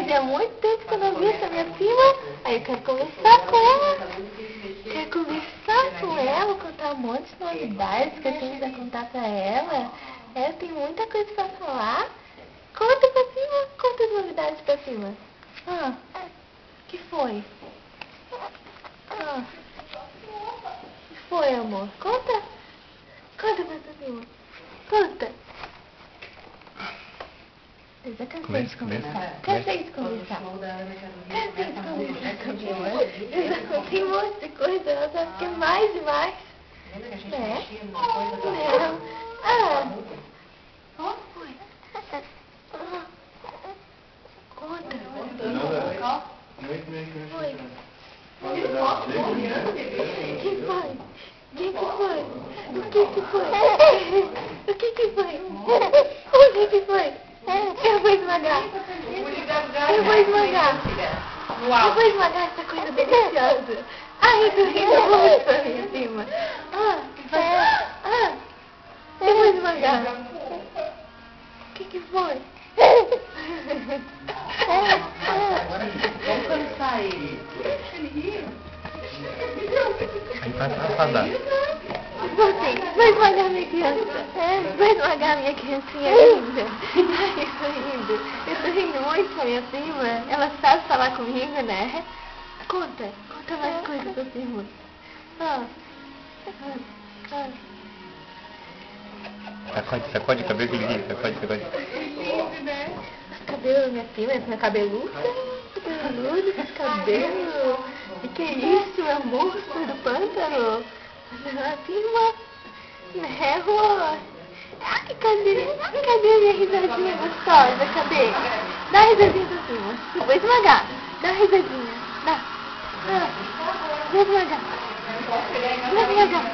fazia muito tempo que eu não via essa minha prima. Aí eu quero conversar com ela. Quero conversar com ela, contar um monte de novidades que eu tenho pra contar pra ela. Eu tenho muita coisa pra falar. Conta pra cima, conta as novidades pra cima. Que foi? Que foi, amor? Conta. Conta pra cima. Conta. Eu já cansei de conversar. Cansei de conversar. Cansei de conversar com a minha irmã. Eu já contei um monte de coisa, ela só quer mais e mais. Né? Não. Foi. Conta. Foi. Quem foi? Quem que foi? O que que foi? O que que foi? O que que foi? Eu vou esmagar. Eu vou esmagar. Eu vou esmagar essa coisa deliciosa. Ai, eu tô rindo muito pra mim em cima. Eu vou esmagar. O que que foi? Vamos cansar ele. Vai esmagar minha criança. Vai esmagar minha criancinha linda. Ai, eu tô rindo. Eu tô rindo muito com a minha prima. Ela sabe falar comigo, né? Conta mais coisas da sua irmã. Sacode o cabelo que ele ri, sacode. Lindo, né? Os cabelos da minha prima, essa cabeluda. Cabeludo, esse cabelo. E que é isso? É o monstro do pântano? Minha prima. Amor. Ai, cadê a minha risadinha gostosa? Cadê? Dá a risadinha pra cima. Eu vou esmagar. Dá a risadinha. Dá. Vou esmagar. Vou esmagar.